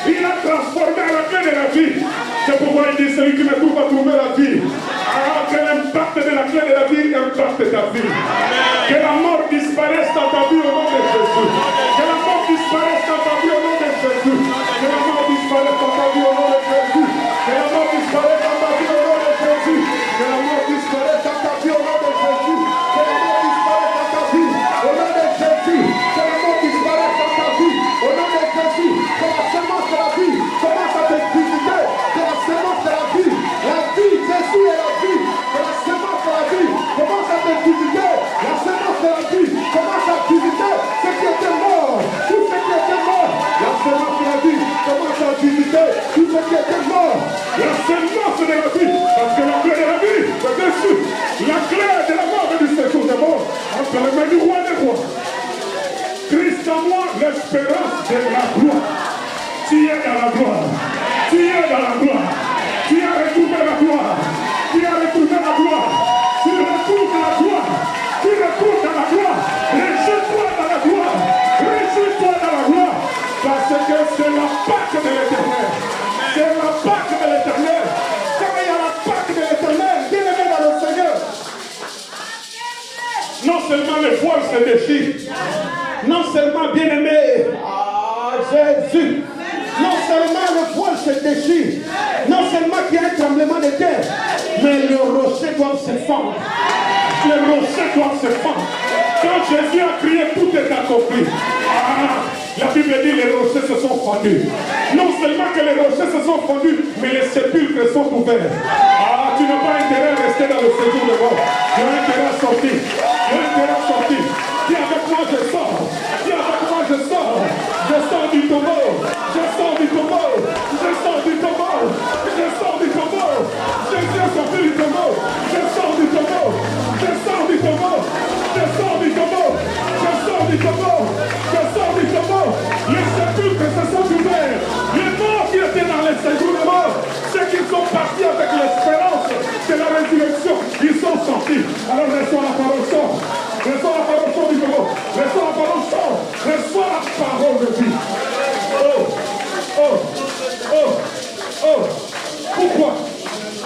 Il a transformé à la clé de la vie. C'est pourquoi il dit, celui qui me trouve va trouver la vie. Ah, que l'impact de la clé de la vie impacte ta vie. Que la mort disparaisse dans ta vie au nom de Jésus. Que la mort disparaisse dans ta vie au nom de Jésus. Que la mort disparaisse dans ta vie au nom de Jésus. Que la mort disparaisse dans ta vie au nom de Jésus. Que la mort disparaisse dans ta vie au nom de Jésus. Que la mort disparaisse dans ta vie au nom de Jésus. Que la mort disparaisse dans ta vie au nom de Jésus. Que la semence de la vie commence à te visiter. Que la semence de la vie, Jésus est la vie. Que la semence de la vie commence à te visiter. La semence de la vie commence à visiter ce qui était mort. Tout ce qui était mort. La semence de la vie commence à visiter tout ce qui était mort. La semence de la vie, parce que la clé de la vie est dessus. La clé de la mort et du séjour des morts entre les mains du roi des rois. Christ en moi, l'espérance de la gloire. Tu es dans la gloire. Tu es dans la gloire. Tu as retrouvé la gloire. Tu as retrouvé la gloire. Tu retrouves la gloire. Tu retrouves dans la gloire. Réjouis-toi dans la gloire. Réjouis-toi dans la gloire. Parce que c'est la Pâque de l'Éternel. C'est la Pâque de l'Éternel. Quand il y a la Pâque de l'Éternel, bien-aimé dans le Seigneur, non seulement le voile se déchire, non seulement bien-aimé, Jésus, non seulement le voile se déchire, non seulement qu'il y a un tremblement de terre, mais le rocher doit se fendre. Les rochers doivent se fendre. Quand Jésus a crié, tout est accompli. La Bible dit les rochers se sont fendus. Non seulement que les rochers se sont fendus, mais les sépulcres sont ouverts. Tu n'as pas intérêt à rester dans le séjour de mort. Tu as intérêt à sortir. Tu as intérêt à sortir. Dis avec moi, je sors. Dis avec moi, je sors. Je sors du tombeau. Je sors du tombeau. Je sors du tombeau. Je sors du tombeau. Jésus est sorti du tombeau. Je sors du tombeau. Je sors du tombeau. Je sors du tombeau. Je sors du tombeau. Je sors du tombeau. Les sépulcres se sont ouverts. Les morts qui étaient dans les séjours de mort, ceux qui sont partis avec l'espérance de la résurrection, ils sont sortis. Alors reçois la parole, sort. Reçois la parole, sort du tombeau. Reçois la parole, sort. Reçois la parole de vie.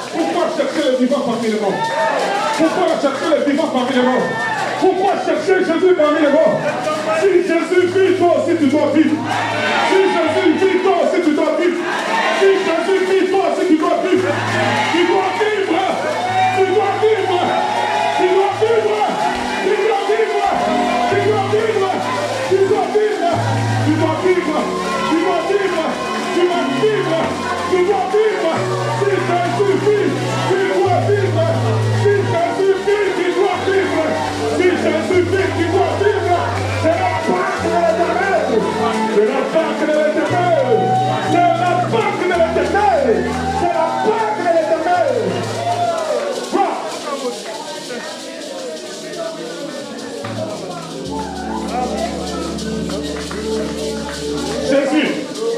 Pourquoi chercher les vivants parmi les morts? Pourquoi chercher les vivants parmi les morts? Pourquoi chercher Jésus parmi les morts? Si Jésus vit, toi aussi tu dois vivre. Si Jésus vit, toi aussi tu dois vivre. Si Jésus vit, toi aussi tu dois vivre. Tu dois vivre. Tu dois vivre. Tu dois vivre. Tu dois vivre. Tu dois vivre. Tu dois vivre. Tu dois vivre. Tu dois vivre. Tu dois vivre. Tu dois vivre. Si Jésus vit, tu dois vivre. Si Jésus vit, tu dois vivre. Si Jésus vit, tu dois vivre. C'est la Pâque de l'Éternel. C'est la Pâque de l'Éternel. C'est la Pâque de l'Éternel. C'est la Pâque de l'Éternel. Jésus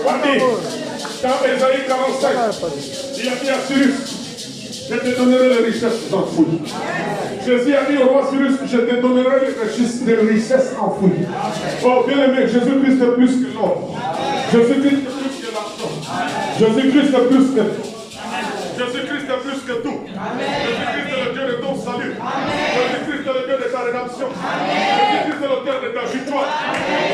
a dit, dans Ésaïe 45, il a dit à Cyrus, Je te donnerai les richesses enfouies. Jésus a dit au roi Cyrus, je te donnerai les richesses enfouies. Oh bien-aimé, Jésus-Christ est plus que l'or. Jésus-Christ est plus que l'argent. Jésus-Christ est plus que tout. Jésus-Christ est plus que tout. Jésus-Christ est le Dieu de ton salut. Jésus-Christ est le Dieu de ta rédemption. Jésus-Christ est l'auteur de ta victoire.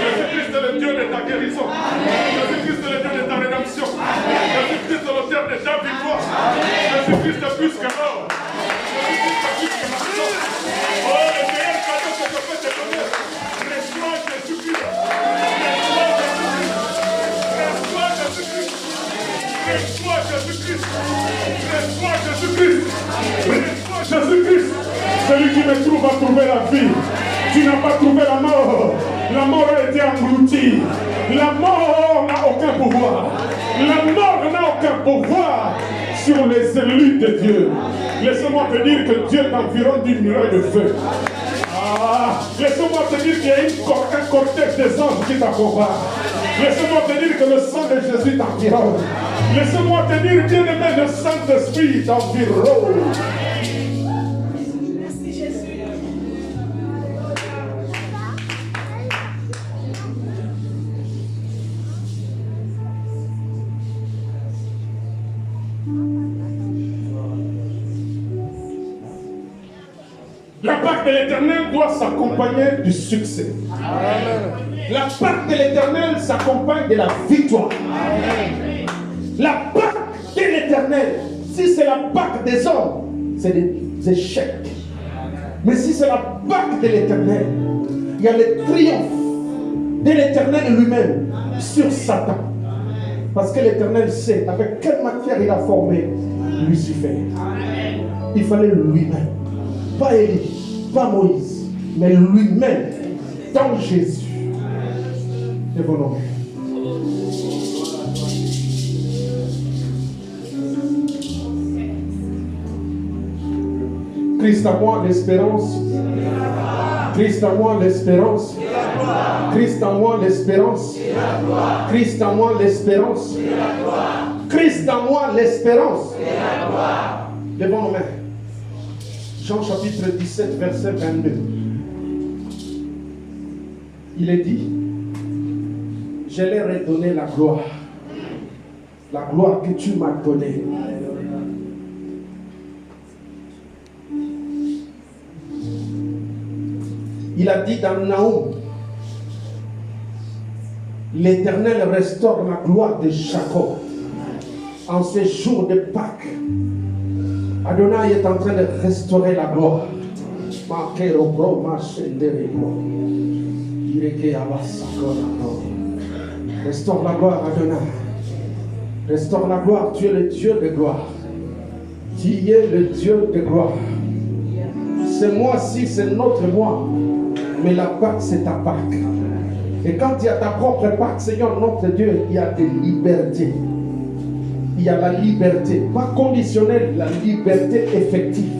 Jésus-Christ est le Dieu de ta guérison. Jésus-Christ est le Dieu de ta rédemption. Jésus-Christ est l'auteur de ta victoire. Jésus-Christ est plus que l'or. Jésus-Christ est plus que l'argent. Oh, le meilleur cadeau que je peux te donner. Reçois Jésus-Christ. Reçois Jésus-Christ. Reçois Jésus-Christ. Reçois Jésus-Christ. Reçois Jésus-Christ. Celui qui me trouve a trouvé la vie. Tu n'as pas trouvé la mort. La mort a été engloutie. La mort n'a aucun pouvoir. La mort n'a aucun pouvoir sur les élus de Dieu. Laissez-moi te dire que Dieu t'environne d'une muraille de feu. Laissez-moi te dire qu'il y a un cortège des anges qui t'accompagne. Laissez-moi te dire que le sang de Jésus t'environne. Laissez-moi te dire, bien-aimé, le Saint-Esprit t'environne. Merci Jésus. La Pâque de l'Éternel doit s'accompagner du succès. La Pâque de l'Éternel s'accompagne de la victoire. La Pâque de l'Éternel, si c'est la Pâque des hommes, c'est des échecs. Mais si c'est la Pâque de l'Éternel, il y a le triomphe de l'Éternel lui-même sur Satan. Parce que l'Éternel sait avec quelle matière il a formé Lucifer. Il fallait lui-même. Pas Élie, pas Moïse, mais lui-même, dans Jésus. Lève-nous. Christ à moi l'espérance. Christ à moi l'espérance. Christ à moi l'espérance. Christ à moi l'espérance. Christ à moi l'espérance. Lèvons nos mains. Jean chapitre 17, verset 22. Il est dit, je leur ai donné la gloire que tu m'as donnée. Il a dit dans Naoum, l'Éternel restaure la gloire de Jacob en ces jours de Pâques. Adonai est en train de restaurer la gloire. Restaure la gloire, Adonai. Restaure la gloire. Tu es le Dieu de gloire. Tu es le Dieu de gloire. Ce mois-ci, c'est notre mois. Mais la Pâque, c'est ta Pâque. Et quand il y a ta propre Pâque, Seigneur notre Dieu, il y a des libertés. Il y a la liberté, pas conditionnelle, la liberté effective.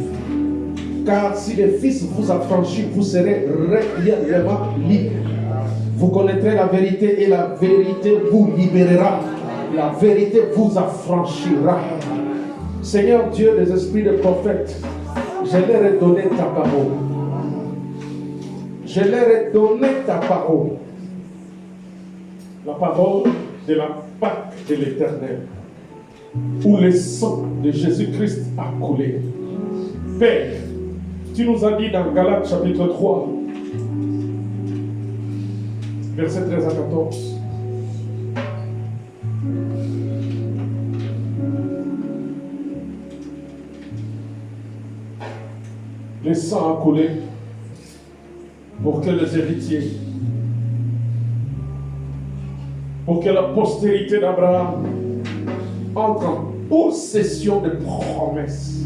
Car si le Fils vous affranchit, vous serez réellement libre. Vous connaîtrez la vérité et la vérité vous libérera. La vérité vous affranchira. Seigneur Dieu des esprits de prophètes, je leur ai donné ta parole. Je leur ai donné ta parole. La parole de la Pâque de l'Éternel, où le sang de Jésus-Christ a coulé. Père, tu nous as dit dans Galates chapitre 3, versets 13 à 14. Le sang a coulé pour que les héritiers, pour que la postérité d'Abraham entre en possession des promesses,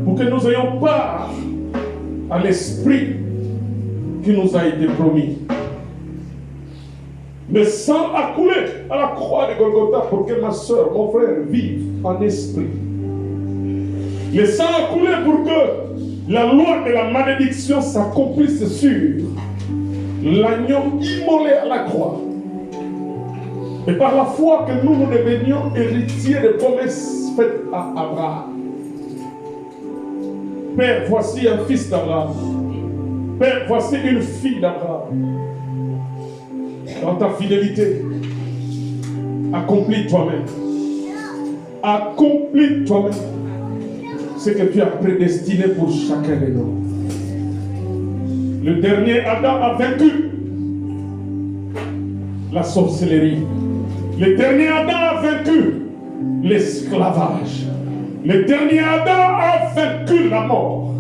pour que nous ayons part à l'esprit qui nous a été promis. Le sang a coulé à la croix de Golgotha pour que ma soeur, mon frère vivent en esprit. Le sang a coulé pour que la loi de la malédiction s'accomplisse sur l'agneau immolé à la croix. Et par la foi que nous devenions héritiers des promesses faite à Abraham. Père, voici un fils d'Abraham. Père, voici une fille d'Abraham. Dans ta fidélité, accomplis toi-même. Accomplis toi-même ce que tu as prédestiné pour chacun de nous. Le dernier Adam a vaincu la sorcellerie. Le dernier Adam a vaincu l'esclavage. Le dernier Adam a vaincu la mort.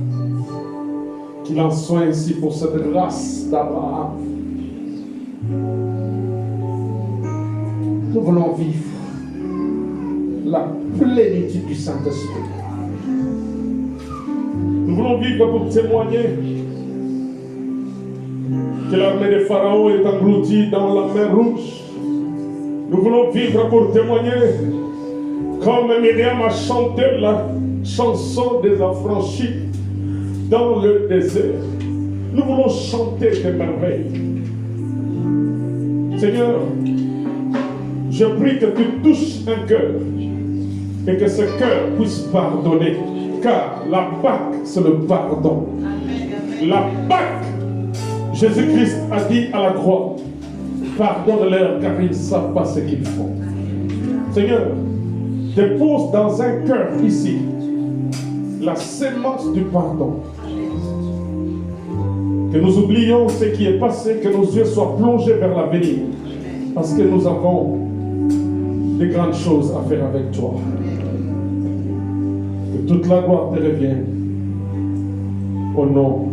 Qu'il en soit ainsi pour cette race d'Abraham. Nous voulons vivre la plénitude du Saint-Esprit. Nous voulons vivre pour témoigner que l'armée de Pharaon est engloutie dans la mer Rouge. Nous voulons vivre pour témoigner comme Myriam a chanté la chanson des affranchis dans le désert. Nous voulons chanter des merveilles. Seigneur, je prie que tu touches un cœur et que ce cœur puisse pardonner, car la Pâque, c'est le pardon. La Pâque, Jésus-Christ a dit à la croix, pardonne-leur car ils ne savent pas ce qu'ils font. Seigneur, dépose dans un cœur ici la sémence du pardon. Que nous oublions ce qui est passé, que nos yeux soient plongés vers l'avenir, parce que nous avons de grandes choses à faire avec toi. Que toute la gloire te revienne. Au nom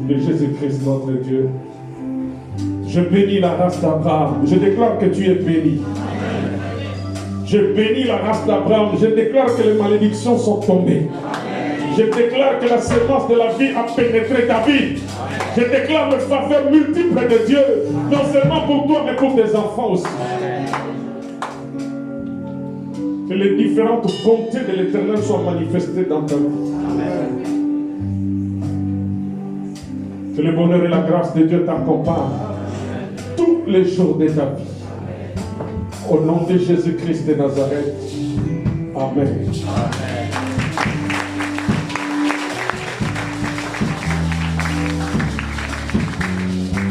de Jésus-Christ, notre Dieu. Je bénis la race d'Abraham. Je déclare que tu es béni. Je bénis la race d'Abraham. Je déclare que les malédictions sont tombées. Je déclare que la sémence de la vie a pénétré ta vie. Je déclare les faveurs multiples de Dieu, non seulement pour toi, mais pour tes enfants aussi. Que les différentes bontés de l'Éternel soient manifestées dans ta vie. Que le bonheur et la grâce de Dieu t'accompagnent tous les jours de ta vie. Au nom de Jésus-Christ de Nazareth. Amen.